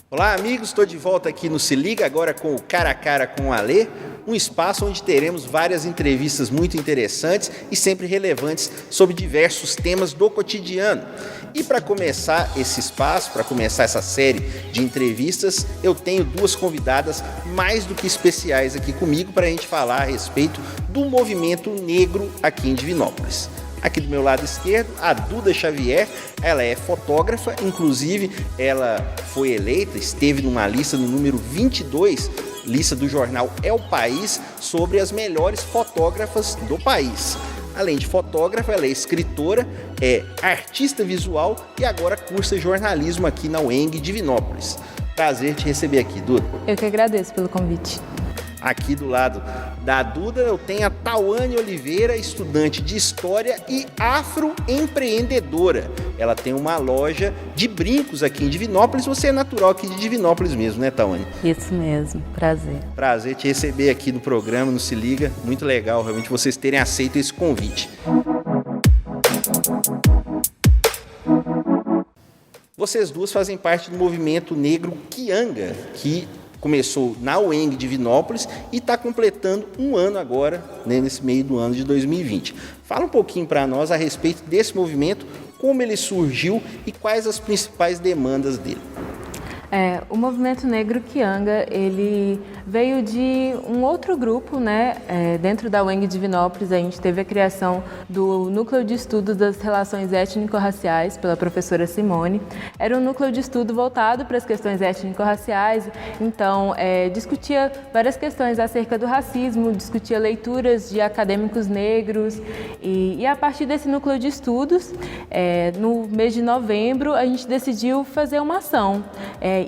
Olá, amigos, estou de volta aqui no Se Liga, agora com o Cara a Cara com o Alê, um espaço onde teremos várias entrevistas muito interessantes e sempre relevantes sobre diversos temas do cotidiano. E para começar esse espaço, para começar essa série de entrevistas, eu tenho duas convidadas mais do que especiais aqui comigo para a gente falar a respeito do movimento negro aqui em Divinópolis. Aqui do meu lado esquerdo, a Duda Xavier, ela é fotógrafa, inclusive ela foi eleita, esteve numa lista no número 22, lista do jornal É o País, sobre as melhores fotógrafas do país. Além de fotógrafa, ela é escritora, é artista visual e agora cursa jornalismo aqui na UENG Divinópolis. Prazer te receber aqui, Duda. Eu que agradeço pelo convite. Aqui do lado da Duda eu tenho a Tawane Oliveira, estudante de História e afroempreendedora. Ela tem uma loja de brincos aqui em Divinópolis. Você é natural aqui de Divinópolis mesmo, né, Tawane? Isso mesmo, prazer. Prazer te receber aqui no programa, no Se Liga. Muito legal realmente vocês terem aceito esse convite. Vocês duas fazem parte do movimento negro Quianga, que começou na UENG Divinópolis e está completando um ano agora, né, nesse meio do ano de 2020. Fala um pouquinho para nós a respeito desse movimento, como ele surgiu e quais as principais demandas dele. O movimento negro Quianga, ele veio de um outro grupo, né? Dentro da UENG Divinópolis, a gente teve a criação do Núcleo de Estudos das Relações Étnico-Raciais pela professora Simone. Era um núcleo de estudo voltado para as questões étnico-raciais, então discutia várias questões acerca do racismo, discutia leituras de acadêmicos negros e a partir desse núcleo de estudos, no mês de novembro, a gente decidiu fazer uma ação.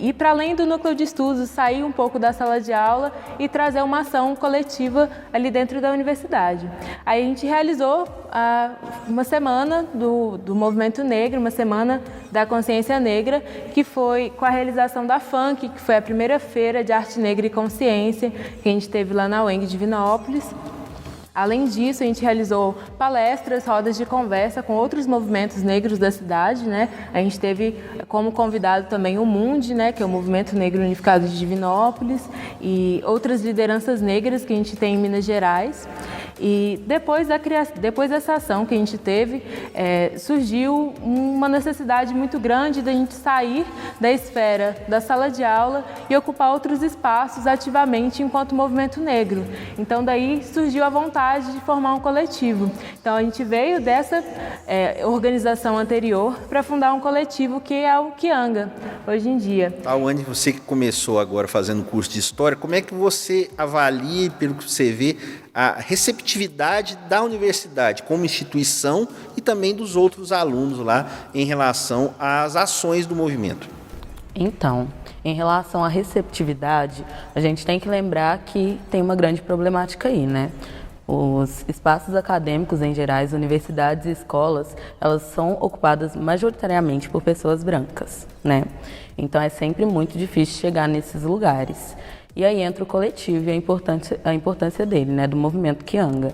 Ir para além do núcleo de estudos, sair um pouco da sala de aula e trazer uma ação coletiva ali dentro da universidade. Aí a gente realizou uma semana do movimento negro, uma semana da consciência negra, que foi com a realização da FUNC, que foi a primeira feira de arte negra e consciência que a gente teve lá na UENG Divinópolis. Além disso, a gente realizou palestras, rodas de conversa com outros movimentos negros da cidade, né? A gente teve como convidado também o MUND, né? Que é o Movimento Negro Unificado de Divinópolis, e outras lideranças negras que a gente tem em Minas Gerais. E depois dessa ação que a gente teve, surgiu uma necessidade muito grande da gente sair da esfera da sala de aula e ocupar outros espaços ativamente enquanto movimento negro. Então daí surgiu a vontade de formar um coletivo. Então a gente veio dessa organização anterior para fundar um coletivo que é o Quianga, hoje em dia. Tawane, você que começou agora fazendo curso de História, como é que você avalia, pelo que você vê, a receptividade da universidade como instituição e também dos outros alunos lá em relação às ações do movimento? Então, em relação à receptividade, a gente tem que lembrar que tem uma grande problemática aí, né? Os espaços acadêmicos em gerais, universidades e escolas, elas são ocupadas majoritariamente por pessoas brancas, né? Então é sempre muito difícil chegar nesses lugares. E aí entra o coletivo e a importância dele, né, do movimento Quianga.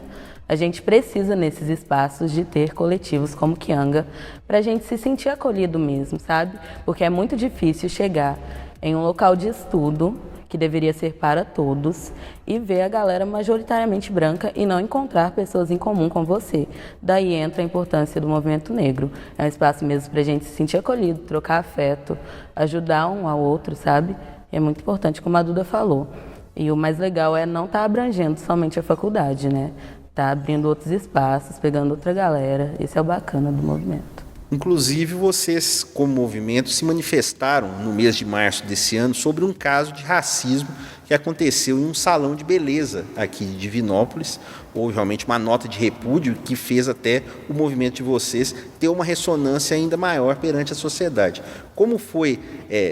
A gente precisa, nesses espaços, de ter coletivos como Quianga para a gente se sentir acolhido mesmo, sabe? Porque é muito difícil chegar em um local de estudo, que deveria ser para todos, e ver a galera majoritariamente branca e não encontrar pessoas em comum com você. Daí entra a importância do movimento negro. É um espaço mesmo para a gente se sentir acolhido, trocar afeto, ajudar um ao outro, sabe? É muito importante, como a Duda falou. E o mais legal é não estar abrangendo somente a faculdade, né? Tá abrindo outros espaços, pegando outra galera. Esse é o bacana do movimento. Inclusive, vocês, como movimento, se manifestaram no mês de março desse ano sobre um caso de racismo que aconteceu em um salão de beleza aqui de Divinópolis. Houve realmente uma nota de repúdio que fez até o movimento de vocês ter uma ressonância ainda maior perante a sociedade. Como foi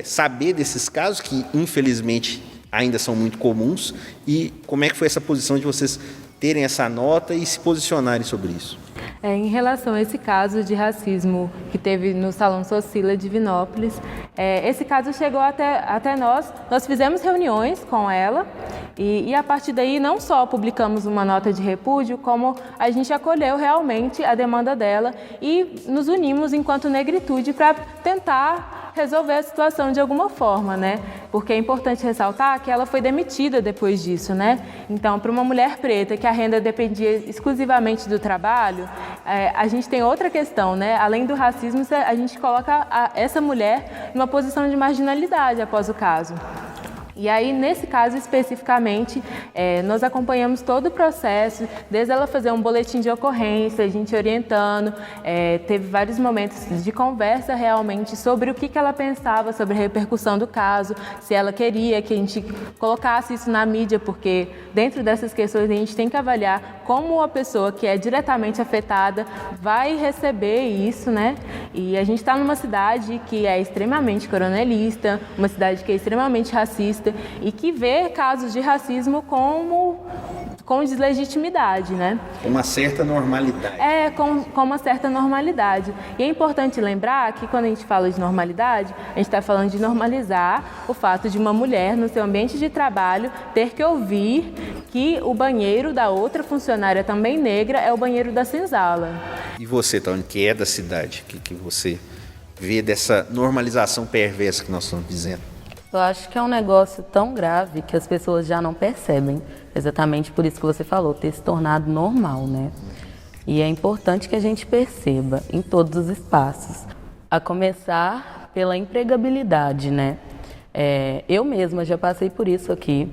saber desses casos, que infelizmente ainda são muito comuns, e como é que foi essa posição de vocês terem essa nota e se posicionarem sobre isso? Em relação a esse caso de racismo que teve no Salão Socila de Divinópolis, esse caso chegou até nós fizemos reuniões com ela e a partir daí não só publicamos uma nota de repúdio, como a gente acolheu realmente a demanda dela e nos unimos enquanto negritude para tentar resolver a situação de alguma forma, né? Porque é importante ressaltar que ela foi demitida depois disso, né? Então, para uma mulher preta que a renda dependia exclusivamente do trabalho, a gente tem outra questão, né? Além do racismo, a gente coloca essa mulher numa posição de marginalidade após o caso. E aí, nesse caso especificamente, nós acompanhamos todo o processo, desde ela fazer um boletim de ocorrência, a gente orientando, teve vários momentos de conversa realmente sobre o que ela pensava sobre a repercussão do caso, se ela queria que a gente colocasse isso na mídia, porque dentro dessas questões a gente tem que avaliar como a pessoa que é diretamente afetada vai receber isso, né? E a gente está numa cidade que é extremamente coronelista, uma cidade que é extremamente racista, e que vê casos de racismo com deslegitimidade, né? Com uma certa normalidade. Com uma certa normalidade. E é importante lembrar que quando a gente fala de normalidade, a gente está falando de normalizar o fato de uma mulher no seu ambiente de trabalho ter que ouvir que o banheiro da outra funcionária também negra é o banheiro da senzala. E você, Tony, que é da cidade, que você vê dessa normalização perversa que nós estamos dizendo? Eu acho que é um negócio tão grave que as pessoas já não percebem. Exatamente por isso que você falou, ter se tornado normal, né? E é importante que a gente perceba em todos os espaços. A começar pela empregabilidade, né? Eu mesma já passei por isso aqui.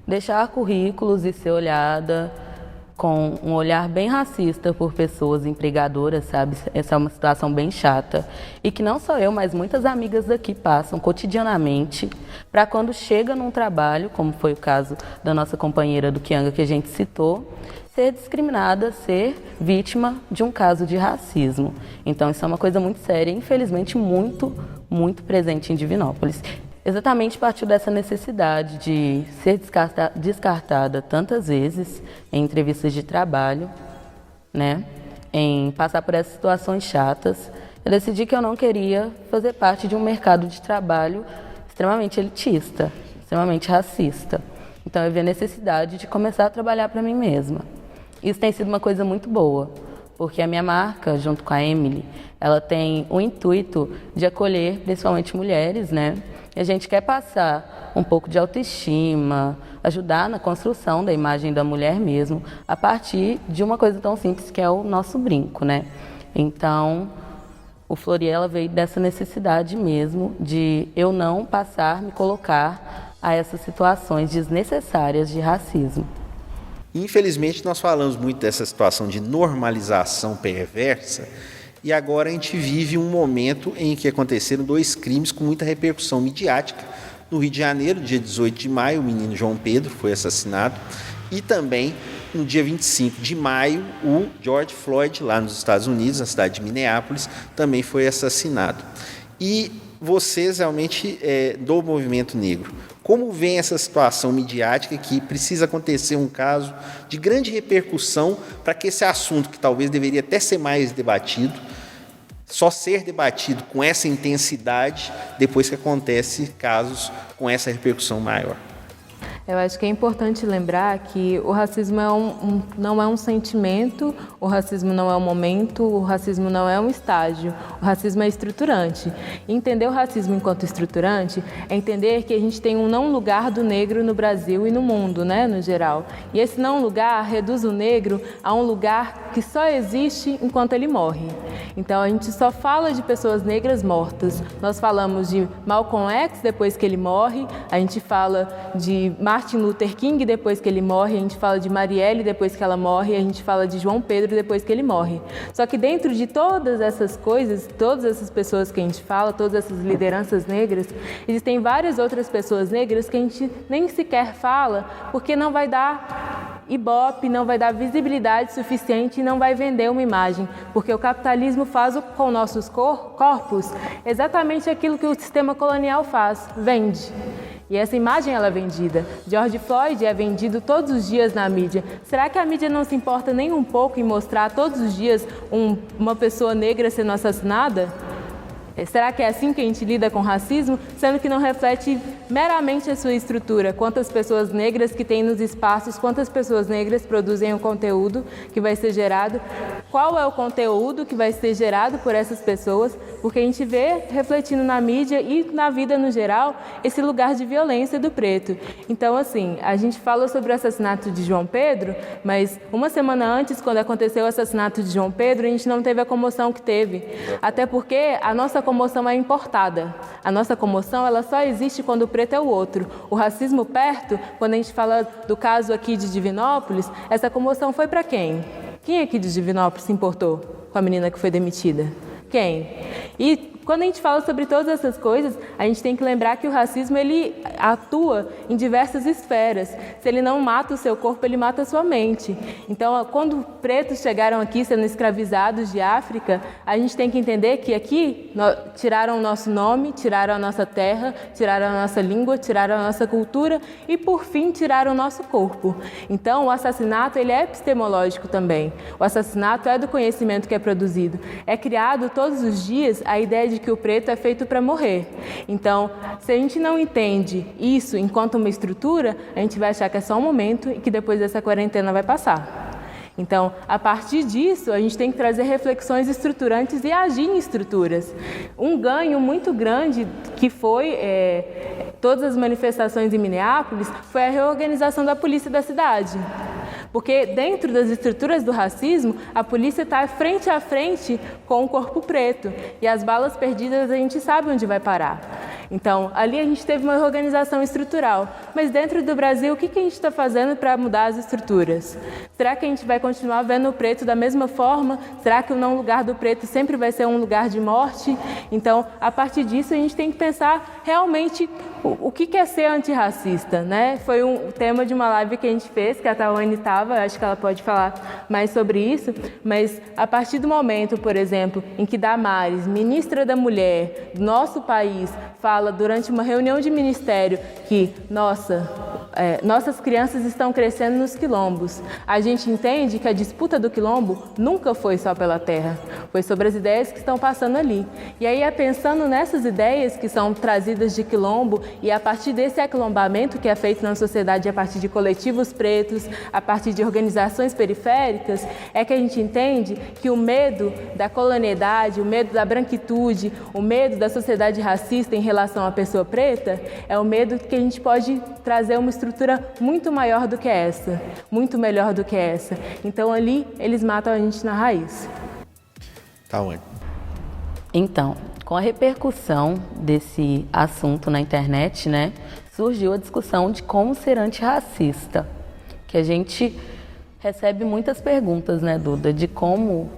Deixar currículos e ser olhada com um olhar bem racista por pessoas empregadoras, sabe? Essa é uma situação bem chata e que não só eu, mas muitas amigas daqui passam cotidianamente para quando chega num trabalho, como foi o caso da nossa companheira do Kianga que a gente citou, ser discriminada, ser vítima de um caso de racismo. Então isso é uma coisa muito séria e infelizmente muito, muito presente em Divinópolis. Exatamente partiu dessa necessidade de ser descartada tantas vezes em entrevistas de trabalho, né? Em passar por essas situações chatas. Eu decidi que eu não queria fazer parte de um mercado de trabalho extremamente elitista, extremamente racista. Então eu vi a necessidade de começar a trabalhar para mim mesma. Isso tem sido uma coisa muito boa, porque a minha marca, junto com a Emily, ela tem o intuito de acolher principalmente mulheres, né? E a gente quer passar um pouco de autoestima, ajudar na construção da imagem da mulher mesmo, a partir de uma coisa tão simples que é o nosso brinco, né? Então, o Floriela veio dessa necessidade mesmo de eu não me colocar a essas situações desnecessárias de racismo. Infelizmente, nós falamos muito dessa situação de normalização perversa e agora a gente vive um momento em que aconteceram 2 crimes com muita repercussão midiática. No Rio de Janeiro, dia 18 de maio, o menino João Pedro foi assassinado e também no dia 25 de maio, o George Floyd, lá nos Estados Unidos, na cidade de Minneapolis, também foi assassinado. E vocês realmente do movimento negro, como vem essa situação midiática que precisa acontecer um caso de grande repercussão para que esse assunto, que talvez deveria até ser mais debatido, só ser debatido com essa intensidade depois que acontece casos com essa repercussão maior? Eu acho que é importante lembrar que o racismo não é um sentimento, o racismo não é um momento, o racismo não é um estágio, o racismo é estruturante. E entender o racismo enquanto estruturante é entender que a gente tem um não lugar do negro no Brasil e no mundo, né, no geral. E esse não lugar reduz o negro a um lugar que só existe enquanto ele morre. Então a gente só fala de pessoas negras mortas. Nós falamos de Malcolm X depois que ele morre, a gente fala de Martin Luther King depois que ele morre, a gente fala de Marielle depois que ela morre, a gente fala de João Pedro depois que ele morre. Só que dentro de todas essas coisas, todas essas pessoas que a gente fala, todas essas lideranças negras, existem várias outras pessoas negras que a gente nem sequer fala porque não vai dar ibope, não vai dar visibilidade suficiente e não vai vender uma imagem, porque o capitalismo faz com nossos corpos exatamente aquilo que o sistema colonial faz, vende. E essa imagem ela é vendida. George Floyd é vendido todos os dias na mídia. Será que a mídia não se importa nem um pouco em mostrar todos os dias uma pessoa negra sendo assassinada? Será que é assim que a gente lida com racismo, sendo que não reflete meramente a sua estrutura? Quantas pessoas negras que tem nos espaços, quantas pessoas negras produzem o conteúdo que vai ser gerado? qual é o conteúdo que vai ser gerado por essas pessoas, porque a gente vê refletindo na mídia e na vida no geral esse lugar de violência do preto. Então, assim, a gente falou sobre o assassinato de João Pedro, mas uma semana antes, quando aconteceu o assassinato de João Pedro, a gente não teve a comoção que teve. Até porque a nossa comoção é importada. A nossa comoção, ela só existe quando o preto é o outro. O racismo perto, quando a gente fala do caso aqui de Divinópolis, essa comoção foi para quem? Quem aqui de Divinópolis se importou com a menina que foi demitida? Quem? E quando a gente fala sobre todas essas coisas, a gente tem que lembrar que o racismo ele atua em diversas esferas. Se ele não mata o seu corpo, ele mata a sua mente. Então, quando pretos chegaram aqui sendo escravizados de África, a gente tem que entender que aqui tiraram o nosso nome, tiraram a nossa terra, tiraram a nossa língua, tiraram a nossa cultura e, por fim, tiraram o nosso corpo. Então, o assassinato ele é epistemológico também. O assassinato é do conhecimento que é produzido. É criado todos os dias a ideia de que o preto é feito para morrer. Então, se a gente não entende isso enquanto uma estrutura, a gente vai achar que é só um momento e que depois dessa quarentena vai passar. Então, a partir disso, a gente tem que trazer reflexões estruturantes e agir em estruturas. Um ganho muito grande que foi todas as manifestações em Minneapolis foi a reorganização da polícia da cidade. Porque dentro das estruturas do racismo, a polícia está frente a frente com o corpo preto. E as balas perdidas a gente sabe onde vai parar. Então, ali a gente teve uma reorganização estrutural. Mas dentro do Brasil, o que a gente está fazendo para mudar as estruturas? Será que a gente vai continuar vendo o preto da mesma forma? Será que o não lugar do preto sempre vai ser um lugar de morte? Então, a partir disso, a gente tem que pensar realmente o que é ser antirracista, né? Foi um tema de uma live que a gente fez, que a Tawane estava, acho que ela pode falar mais sobre isso, mas a partir do momento, por exemplo, em que Damares, ministra da Mulher do nosso país, fala durante uma reunião de ministério que, nossas crianças estão crescendo nos quilombos. A gente entende que a disputa do quilombo nunca foi só pela terra, foi sobre as ideias que estão passando ali. E aí é pensando nessas ideias que são trazidas de quilombo e a partir desse aquilombamento que é feito na sociedade a partir de coletivos pretos, a partir de organizações periféricas, é que a gente entende que o medo da colonialidade, o medo da branquitude, o medo da sociedade racista em relação à pessoa preta, é o medo que a gente pode trazer uma estrutura muito maior do que essa, muito melhor do que essa. Então ali eles matam a gente na raiz. Tá onde? Então, com a repercussão desse assunto na internet, né, surgiu a discussão de como ser antirracista, que a gente recebe muitas perguntas, né, Duda, de como,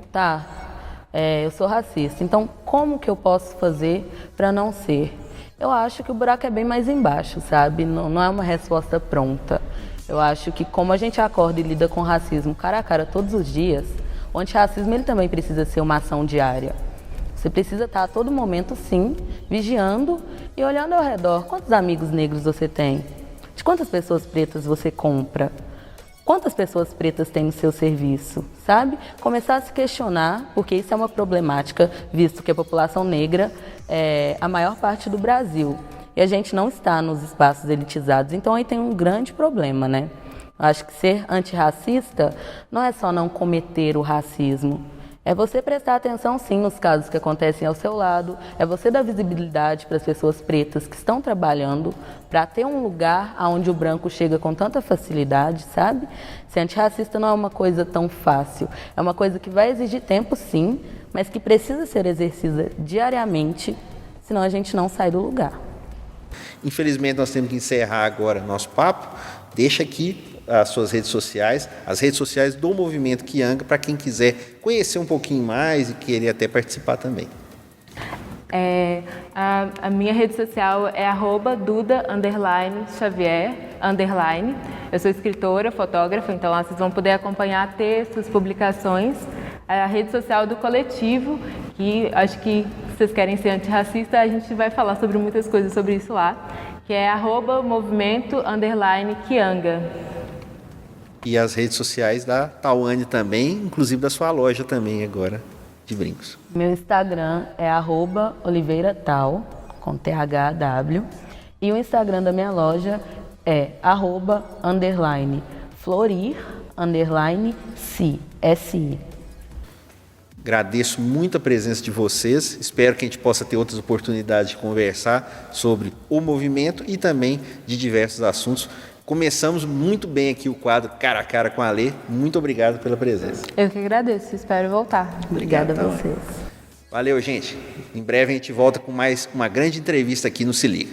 eu sou racista, então como que eu posso fazer para não ser? Eu acho que o buraco é bem mais embaixo, sabe? Não é uma resposta pronta. Eu acho que como a gente acorda e lida com racismo cara a cara todos os dias, o antirracismo ele também precisa ser uma ação diária. Você precisa estar a todo momento, sim, vigiando e olhando ao redor. Quantos amigos negros você tem? De quantas pessoas pretas você compra? Quantas pessoas pretas tem no seu serviço, sabe? Começar a se questionar, porque isso é uma problemática, visto que a população negra é a maior parte do Brasil. E a gente não está nos espaços elitizados, então aí tem um grande problema, né? Eu acho que ser antirracista não é só não cometer o racismo. É você prestar atenção, sim, nos casos que acontecem ao seu lado, é você dar visibilidade para as pessoas pretas que estão trabalhando para ter um lugar onde o branco chega com tanta facilidade, sabe? Ser antirracista não é uma coisa tão fácil, é uma coisa que vai exigir tempo, sim, mas que precisa ser exercida diariamente, senão a gente não sai do lugar. Infelizmente, nós temos que encerrar agora nosso papo. Deixa aqui as suas redes sociais, as redes sociais do Movimento Kianga, para quem quiser conhecer um pouquinho mais e querer até participar também. A minha rede social é @Duda_Xavier_. Eu sou escritora, fotógrafa, então lá vocês vão poder acompanhar textos, publicações. A rede social do coletivo, que acho que se vocês querem ser antirracista, a gente vai falar sobre muitas coisas sobre isso lá, que é @Movimento_Kianga. E as redes sociais da Tawane também, inclusive da sua loja também agora, de brincos. Meu Instagram é @OliveiraTal, com THW. E o Instagram da minha loja é @_florir_si. Agradeço muito a presença de vocês. Espero que a gente possa ter outras oportunidades de conversar sobre o movimento e também de diversos assuntos. Começamos muito bem aqui o quadro Cara a Cara com a Alê. Muito obrigado pela presença. Eu que agradeço, espero voltar. Obrigada a Então, vocês. valeu, gente. Em breve a gente volta com mais uma grande entrevista aqui no Se Liga.